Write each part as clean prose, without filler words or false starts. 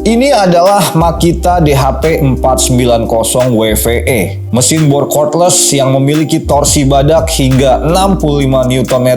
Ini adalah Makita DHP 490 WVE, mesin bor cordless yang memiliki torsi badak hingga 65 Nm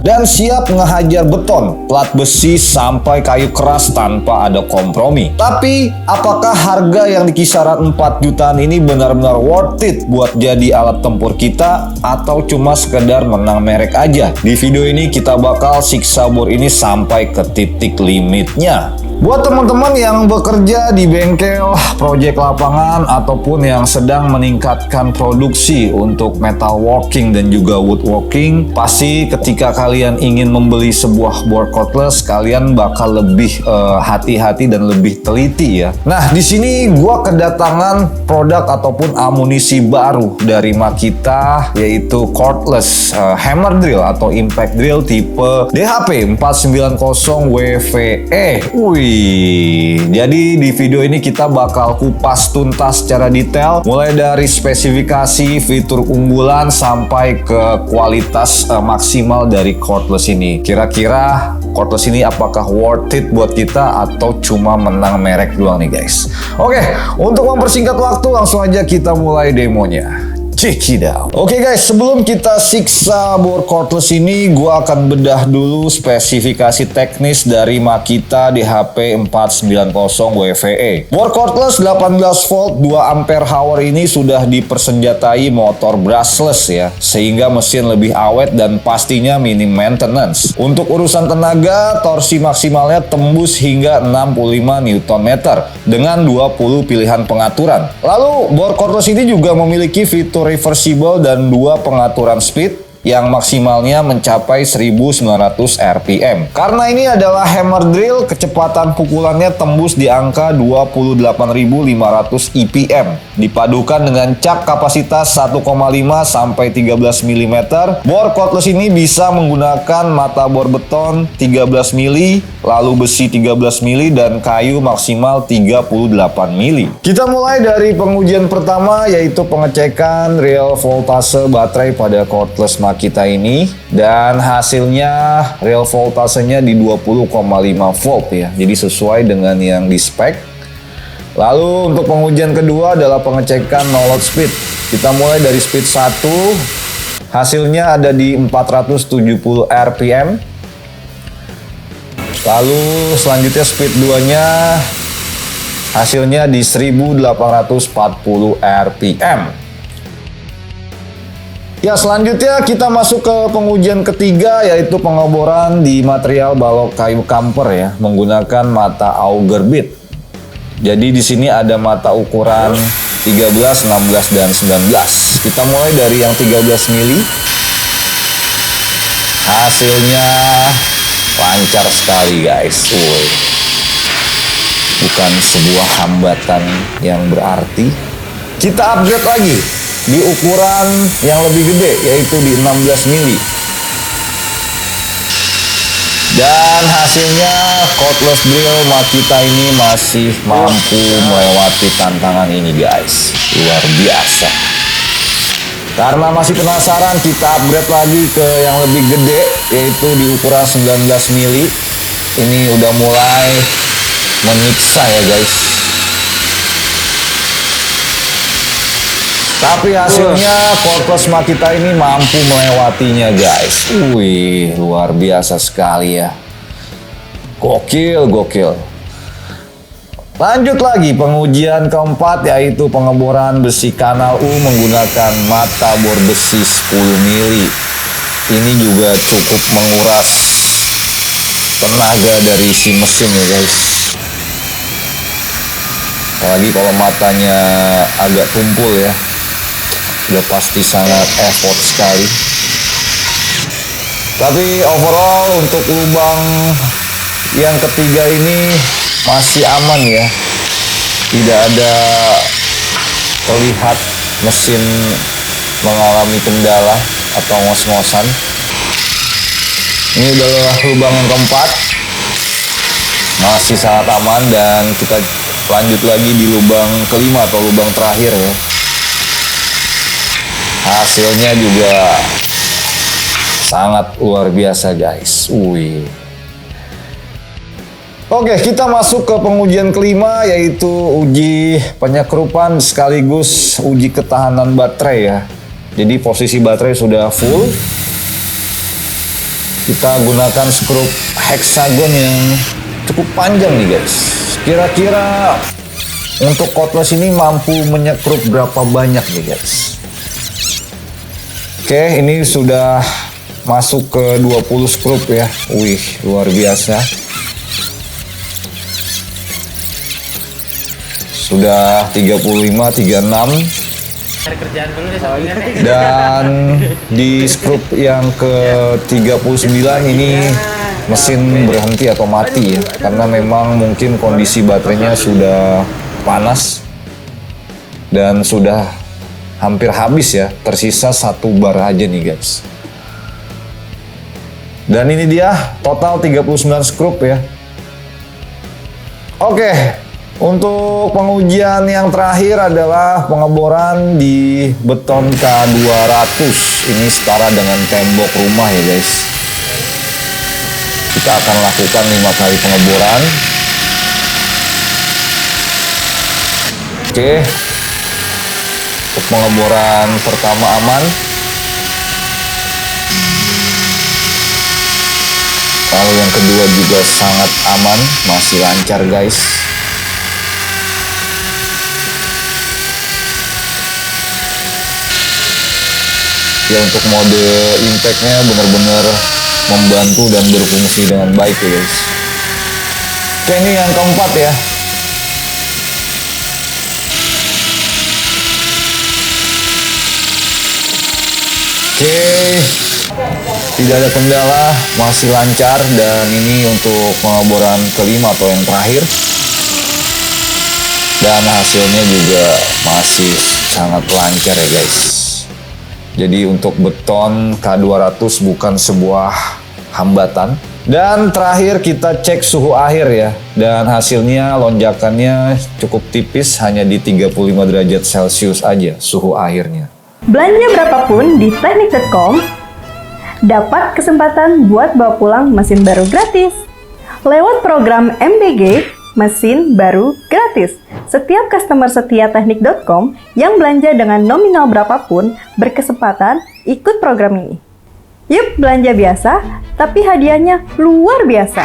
dan siap ngehajar beton, plat besi sampai kayu keras tanpa ada kompromi. Tapi, apakah harga yang di kisaran 4 jutaan ini benar-benar worth it buat jadi alat tempur kita atau cuma sekedar menang merek aja? Di video ini kita bakal siksa bor ini sampai ke titik limitnya. Buat teman-teman yang bekerja di bengkel, proyek lapangan, ataupun yang sedang meningkatkan produksi untuk metalworking dan juga woodworking, pasti ketika kalian ingin membeli sebuah bor cordless, kalian bakal lebih hati-hati dan lebih teliti ya. Nah, di sini gua kedatangan produk ataupun amunisi baru dari Makita, yaitu cordless hammer drill atau impact drill tipe DHP 490 WVE. Jadi di video ini kita bakal kupas tuntas secara detail, mulai dari spesifikasi, fitur unggulan, sampai ke kualitas maksimal dari cordless ini. Kira-kira cordless ini apakah worth it buat kita atau cuma menang merek doang nih guys? Oke, untuk mempersingkat waktu langsung aja kita mulai demonya. Check it out. Oke guys, sebelum kita siksa bor cordless ini, gua akan bedah dulu spesifikasi teknis dari Makita DHP 490 WVE. Bor cordless 18 volt 2 ampere hour ini sudah dipersenjatai motor brushless ya, sehingga mesin lebih awet dan pastinya minim maintenance. Untuk urusan tenaga, torsi maksimalnya tembus hingga 65 Nm dengan 20 pilihan pengaturan. Lalu bor cordless ini juga memiliki fitur reversible dan 2 pengaturan speed yang maksimalnya mencapai 1900 RPM. Karena ini adalah hammer drill, kecepatan pukulannya tembus di angka 28.500 IPM. Dipadukan dengan cak kapasitas 1,5 sampai 13 mm, bor cordless ini bisa menggunakan mata bor beton 13 mili, lalu besi 13 mili, dan kayu maksimal 38 mili. Kita mulai dari pengujian pertama, yaitu pengecekan real voltase baterai pada cordless Makita ini, dan hasilnya real voltasenya di 20,5 volt ya, jadi sesuai dengan yang di spek. Lalu untuk pengujian kedua adalah pengecekan no load speed. Kita mulai dari speed 1, hasilnya ada di 470 RPM. Lalu selanjutnya speed 2-nya hasilnya di 1840 RPM. Ya, selanjutnya kita masuk ke pengujian ketiga, yaitu pengeboran di material balok kayu kamper ya, menggunakan mata auger bit. Jadi di sini ada mata ukuran 13, 16, dan 19. Kita mulai dari yang 13 mili. Hasilnya lancar sekali guys. Bukan sebuah hambatan yang berarti. Kita upgrade lagi di ukuran yang lebih gede, yaitu di 16 mili. Dan hasilnya cordless drill Makita ini masih mampu melewati tantangan ini guys. Luar biasa. Karena masih penasaran, kita upgrade lagi ke yang lebih gede, yaitu di ukuran 19 mili. Ini udah mulai menyiksa ya guys. Tapi hasilnya cordless Makita ini mampu melewatinya guys. Luar biasa sekali ya. Gokil. Lanjut lagi pengujian keempat, yaitu pengeboran besi kanal U menggunakan mata bor besi 10 mili. Ini juga cukup menguras tenaga dari si mesin ya guys. Apalagi kalau matanya agak tumpul ya. Udah pasti sangat effort sekali. Tapi overall untuk lubang yang ketiga ini masih aman ya. Tidak ada terlihat mesin mengalami kendala atau ngos-ngosan. Ini adalah lubang yang keempat. Masih sangat aman, dan kita lanjut lagi di lubang kelima atau lubang terakhir ya. Hasilnya juga sangat luar biasa guys. Oke, kita masuk ke pengujian kelima, yaitu uji penyekrupan sekaligus uji ketahanan baterai ya. Jadi posisi baterai sudah full. Kita gunakan skrup hexagon yang cukup panjang nih guys. Kira-kira untuk cordless ini mampu menyekrup berapa banyak nih guys? Oke, ini sudah masuk ke 20 skrup ya. Wih, luar biasa. Sudah 35, 36. Kerjaan dulu deh. Dan di skrup yang ke-39 ini mesin berhenti atau mati ya. Karena memang mungkin kondisi baterainya sudah panas dan sudah hampir habis ya. Tersisa 1 bar aja nih guys. Dan ini dia total 39 skrup ya. Oke. Untuk pengujian yang terakhir adalah pengeboran di beton K200. Ini setara dengan tembok rumah ya guys. Kita akan lakukan 5 kali pengeboran. Oke. Untuk pengeboran pertama aman. Lalu yang kedua juga sangat aman, masih lancar guys. Ya, untuk mode impact-nya benar-benar membantu dan berfungsi dengan baik ya guys. Oke, ini yang keempat ya. Oke, tidak ada kendala, masih lancar. Dan ini untuk pengeboran kelima atau yang terakhir. Dan hasilnya juga masih sangat lancar ya guys. Jadi untuk beton K200 bukan sebuah hambatan. Dan terakhir kita cek suhu akhir ya. Dan hasilnya lonjakannya cukup tipis, hanya di 35 derajat Celcius aja suhu akhirnya. Belanja berapapun di teknik.com, dapat kesempatan buat bawa pulang mesin baru gratis. Lewat program MBG, mesin baru gratis. Setiap customer setia teknik.com yang belanja dengan nominal berapapun berkesempatan ikut program ini. Yuk belanja biasa, tapi hadiahnya luar biasa.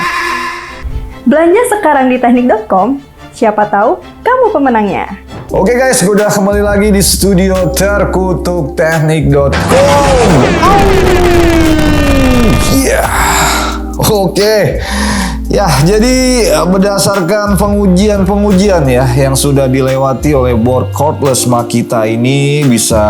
Belanja sekarang di teknik.com, siapa tahu kamu pemenangnya. Oke guys, udah kembali lagi di studio terkutuk teknik.com. Iya. Oke. Ya, jadi berdasarkan pengujian ya yang sudah dilewati oleh board cordless Makita ini, bisa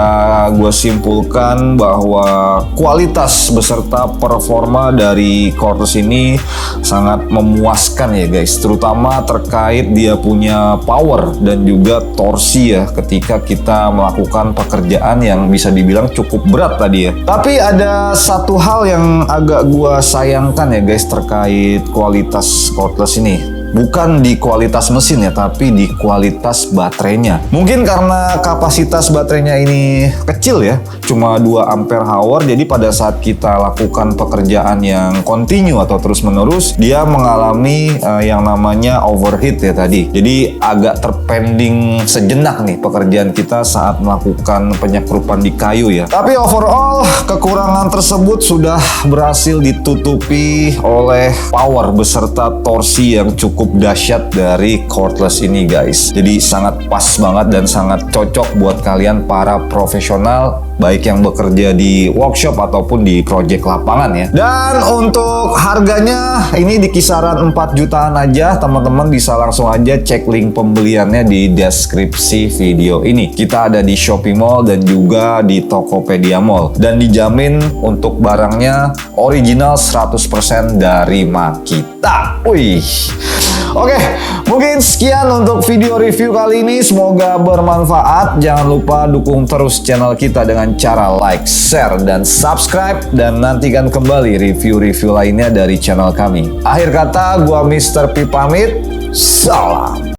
gue simpulkan bahwa kualitas beserta performa dari cordless ini sangat memuaskan ya guys, terutama terkait dia punya power dan juga torsi ya ketika kita melakukan pekerjaan yang bisa dibilang cukup berat tadi ya. Tapi ada satu hal yang agak gue sayangkan ya guys terkait kualitas cordless ini. Bukan di kualitas mesin ya, tapi di kualitas baterainya. Mungkin karena kapasitas baterainya ini kecil ya, cuma 2 ampere hour. Jadi pada saat kita lakukan pekerjaan yang continue atau terus menerus, dia mengalami yang namanya overheat ya tadi. Jadi agak terpending sejenak nih pekerjaan kita saat melakukan penyekrupan di kayu ya. Tapi overall kekurangan tersebut sudah berhasil ditutupi oleh power beserta torsi yang cukup dahsyat dari cordless ini guys. Jadi sangat pas banget dan sangat cocok buat kalian para profesional, baik yang bekerja di workshop ataupun di project lapangan ya. Dan untuk harganya ini di kisaran 4 jutaan aja. Teman-teman bisa langsung aja cek link pembeliannya di deskripsi video ini. Kita ada di Shopee Mall dan juga di Tokopedia Mall. Dan dijamin untuk barangnya original 100% dari Makita. Wih. Oke, mungkin sekian untuk video review kali ini. Semoga bermanfaat. Jangan lupa dukung terus channel kita dengan cara like, share, dan subscribe. Dan nantikan kembali review-review lainnya dari channel kami. Akhir kata, gua Mr. P pamit. Salam.